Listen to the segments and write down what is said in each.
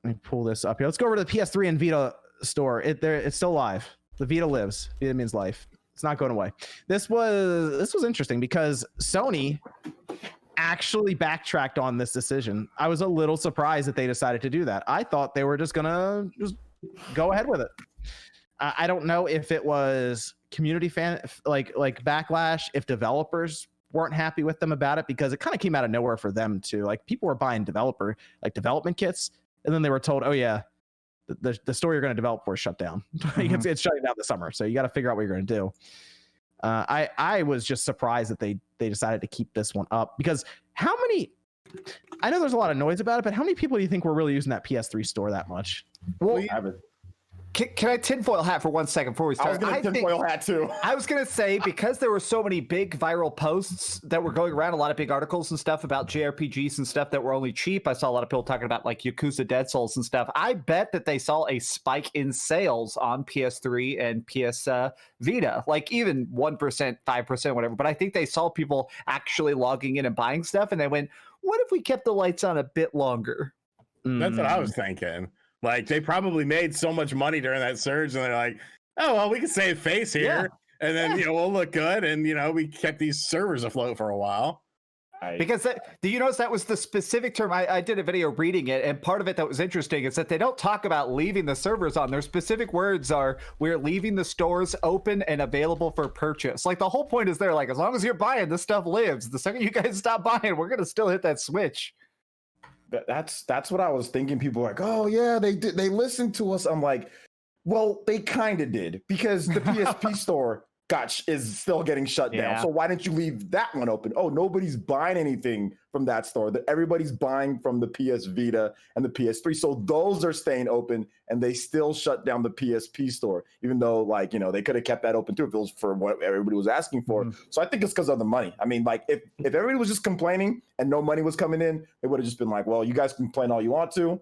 Let me pull this up here. Let's go over to the PS3 and Vita store. It's still live. The Vita lives. Vita means life. It's not going away. This was interesting because Sony actually backtracked on this decision. I was a little surprised that they decided to do that. I thought they were just gonna go ahead with it. I don't know if it was community like backlash, if developers weren't happy with them about it, because it kind of came out of nowhere for them too. Like people were buying development kits, and then they were told, oh yeah, the store you're going to develop for is shut down. Mm-hmm. it's shutting down this summer, so you got to figure out what you're going to do. I was just surprised that they decided to keep this one up, because how many, I know there's a lot of noise about it, but how many people do you think were really using that PS3 store that much? Well, can I tinfoil hat for 1 second before we start? I was going to tinfoil hat too. I was going to say, because there were so many big viral posts that were going around, a lot of big articles and stuff about JRPGs and stuff that were only cheap. I saw a lot of people talking about like Yakuza Dead Souls and stuff. I bet that they saw a spike in sales on PS3 and PS Vita, like even 1%, 5%, whatever. But I think they saw people actually logging in and buying stuff, and they went, what if we kept the lights on a bit longer? That's what I was thinking. Like, they probably made so much money during that surge, and they're like, oh, well, we can save face here. Yeah. And then, we'll look good. And, we kept these servers afloat for a while. Because do you notice that was the specific term? I did a video reading it, and part of it that was interesting is that they don't talk about leaving the servers on. Their specific words are, we're leaving the stores open and available for purchase. Like, the whole point is they're like, as long as you're buying, this stuff lives. The second you guys stop buying, we're going to still hit that switch. That's what I was thinking. People were like, oh yeah, they listened to us. I'm like, well, they kind of did, because the PSP store is still getting shut down. So why didn't you leave that one open? Oh, nobody's buying anything from that store. Everybody's buying from the PS Vita and the PS3. So those are staying open, and they still shut down the PSP store, even though they could have kept that open too if it was for what everybody was asking for. Mm-hmm. So I think it's because of the money. I mean, like if everybody was just complaining and no money was coming in, it would have just been like, well, you guys can complain all you want to.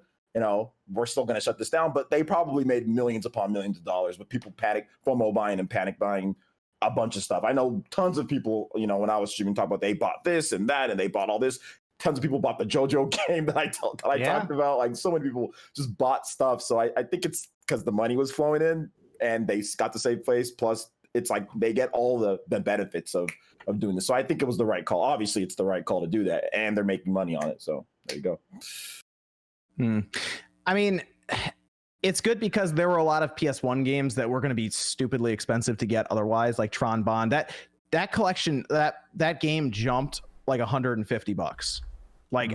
We're still going to shut this down. But they probably made millions upon millions of dollars with people FOMO buying and panic buying a bunch of stuff. I know tons of people, when I was streaming, talk about they bought this and that, and they bought all this. Tons of people bought the JoJo game that I talked about. Like, so many people just bought stuff. So I think it's because the money was flowing in and they got to save face. Plus, it's like they get all the benefits of doing this. So I think it was the right call. Obviously, it's the right call to do that, and they're making money on it. So there you go. I mean, it's good because there were a lot of PS1 games that were going to be stupidly expensive to get otherwise, like Tron Bond. That collection, that game jumped like $150,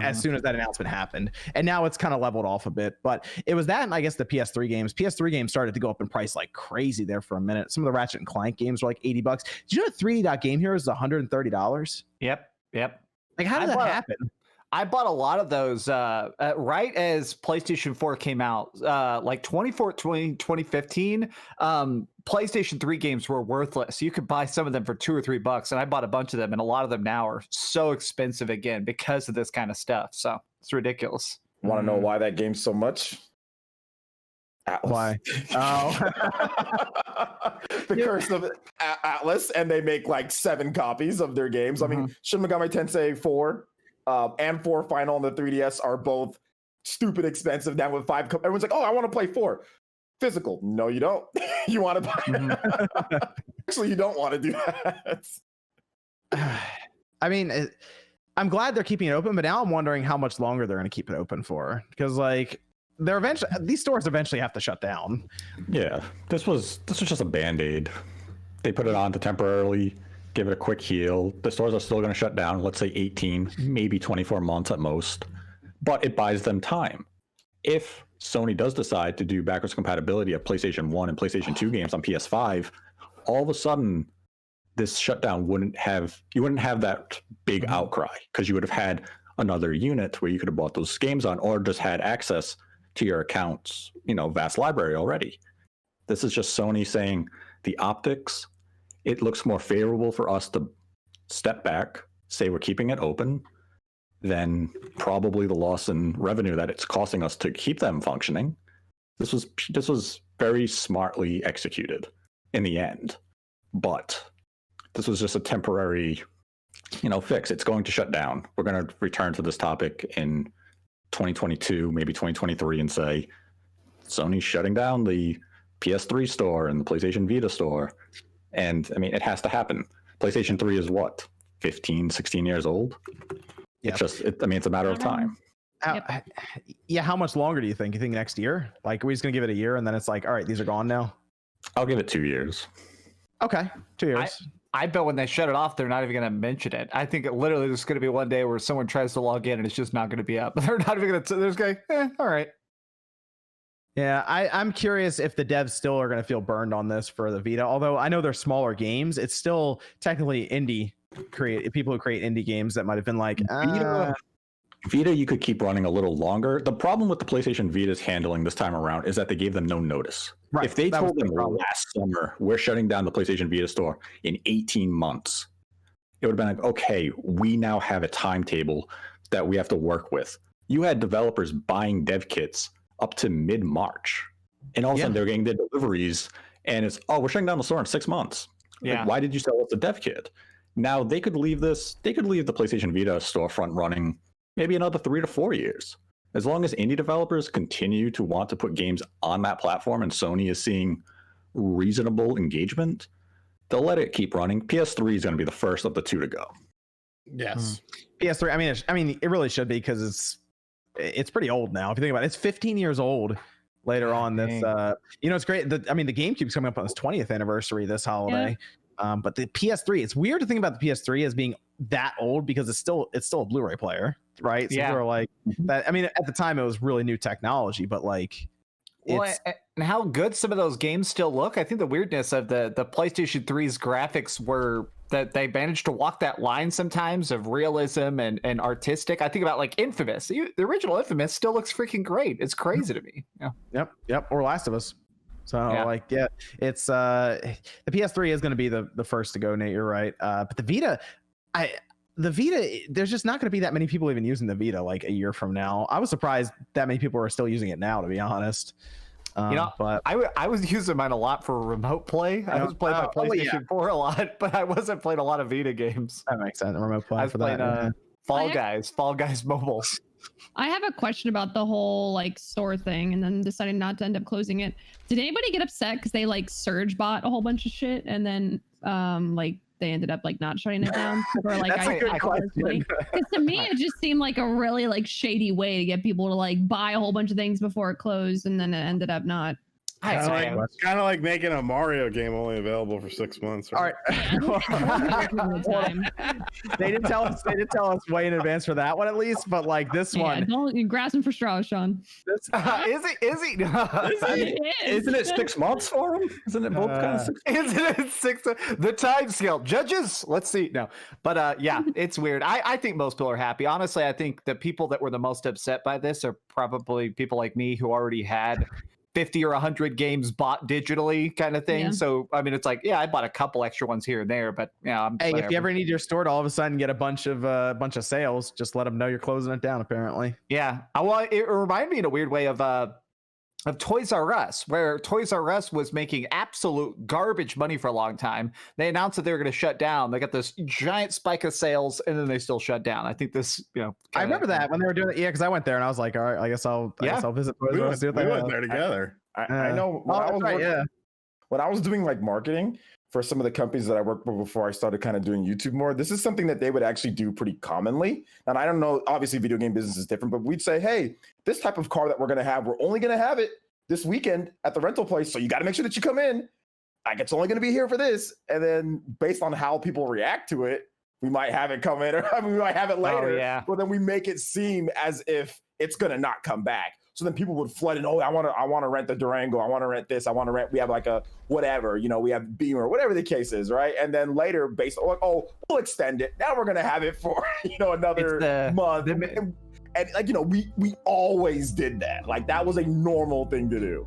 as soon as that announcement happened. And now it's kind of leveled off a bit. But it was that, and I guess the PS3 games. PS3 games started to go up in price like crazy there for a minute. Some of the Ratchet and Clank games were like $80. Did you know that 3D Game Heroes is $130? Yep. Like, how did that happen? I bought a lot of those right as PlayStation 4 came out, like 2015. PlayStation 3 games were worthless. You could buy some of them for $2 or $3, and I bought a bunch of them, and a lot of them now are so expensive again because of this kind of stuff. So it's ridiculous. Want to know why that game's so much? Atlas. Why? Oh, the curse of Atlas, and they make like 7 copies of their games. I mean, Shin Megami Tensei 4. And 4 Final on the 3DS are both stupid expensive. Now with 5, everyone's like, oh, I want to play 4 physical. No, you don't. You want to buy Actually, you don't want to do that. I mean, I'm glad they're keeping it open, but now I'm wondering how much longer they're going to keep it open for, because these stores eventually have to shut down. Yeah, this was just a Band-Aid. They put it on to temporarily give it a quick heal. The stores are still going to shut down, let's say 18, maybe 24 months at most, but it buys them time. If Sony does decide to do backwards compatibility of PlayStation 1 and PlayStation 2 games on PS5, all of a sudden this shutdown you wouldn't have that big outcry, because you would have had another unit where you could have bought those games on, or just had access to your account's vast library already. This is just Sony saying the optics, it looks more favorable for us to step back, say we're keeping it open, than probably the loss in revenue that it's costing us to keep them functioning. This was very smartly executed in the end, but this was just a temporary, fix. It's going to shut down. We're going to return to this topic in 2022, maybe 2023, and say Sony's shutting down the PS3 store and the PlayStation Vita store. And I mean, it has to happen. PlayStation 3 is what, 15, 16 years old? Yeah. It's just, I mean, it's a matter of time. Yeah, how much longer do you think? You think next year? Like, are we just gonna give it a year and then it's like, all right, these are gone now? I'll give it 2 years. Okay, 2 years. I bet when they shut it off, they're not even going to mention it. I think it literally there's going to be one day where someone tries to log in and it's just not going to be up. They're not even going to. They're just going, all right. Yeah, I'm curious if the devs still are going to feel burned on this for the Vita. Although I know they're smaller games, it's still technically indie people who create indie games that might have been like, Vita, you could keep running a little longer. The problem with the PlayStation Vita's handling this time around is that they gave them no notice. Right. If they told them last summer, we're shutting down the PlayStation Vita store in 18 months, it would have been like, okay, we now have a timetable that we have to work with. You had developers buying dev kits up to mid-March, and all of a sudden they're getting their deliveries, and it's, oh, we're shutting down the store in 6 months. Yeah. Like, why did you sell us a dev kit? Now they could leave the PlayStation Vita storefront running maybe another 3 to 4 years. As long as indie developers continue to want to put games on that platform and Sony is seeing reasonable engagement, they'll let it keep running. PS3 is going to be the first of the two to go. Yes. PS3. I mean, it really should be because it's pretty old now. If you think about it, it's 15 years old. Later on, this it's great. The GameCube's coming up on its 20th anniversary this holiday. Yeah. But the PS3, it's weird to think about the PS3 as being that old because it's still a Blu-ray player, right? So people are like that. I mean, at the time it was really new technology, but like, and how good some of those games still look. I think the weirdness of the PlayStation 3's graphics were that they managed to walk that line sometimes of realism and artistic. I think about like Infamous. The original Infamous still looks freaking great. It's crazy to me. Yeah. Yep. Or Last of Us. So it's the PS3 is going to be the first to go, Nate. You're right. But the Vita, there's just not going to be that many people even using the Vita like a year from now. I was surprised that many people are still using it now, to be honest. But I was using mine a lot for remote play. I was playing my PlayStation 4 a lot, but I wasn't playing a lot of Vita games. That makes sense. Remote play. I was playing Fall Guys Mobile. I have a question about the whole like store thing and then decided not to end up closing it. Did anybody get upset because they like surge bought a whole bunch of shit and then like they ended up like not shutting it down? Or like That's a good question. Because to me it just seemed like a really like shady way to get people to like buy a whole bunch of things before it closed and then it ended up not. Kind of like making a Mario game only available for 6 months. Right? All right. They did tell us way in advance for that one at least, but like this one, you're grasping for straws, Sean. Is he? Isn't it 6 months for him? Isn't it both kind of 6 months? Isn't it 6? The time scale, judges. Let's see. No, but it's weird. I think most people are happy. Honestly, I think the people that were the most upset by this are probably people like me who already had 50 or 100 games bought digitally kind of thing. Yeah. So, I mean, it's like, I bought a couple extra ones here and there, but if you ever need your store to all of a sudden get a bunch of sales, just let them know you're closing it down, apparently. Yeah. Well, it reminded me in a weird way of Toys R Us, where Toys R Us was making absolute garbage money for a long time. They announced that they were going to shut down. They got this giant spike of sales, and then they still shut down. I think this, I remember that when they were doing it. Yeah, because I went there and I was like, all right, I guess I'll visit Toys R Us. We went there together. I know. When I was doing like marketing for some of the companies that I worked for before I started kind of doing YouTube more, this is something that they would actually do pretty commonly. And I don't know, obviously video game business is different, but we'd say, hey, this type of car that we're going to have, we're only going to have it this weekend at the rental place. So you got to make sure that you come in. Like, it's only going to be here for this. And then based on how people react to it, we might have it come in or we might have it later. Oh, yeah. But then we make it seem as if it's going to not come back. So then people would flood in. Oh, I want to rent the Durango. I want to rent this. I want to rent. We have like a whatever. We have Beamer, whatever the case is, right? And then later, based on we'll extend it. Now we're gonna have it for another month. And like we always did that. Like that was a normal thing to do.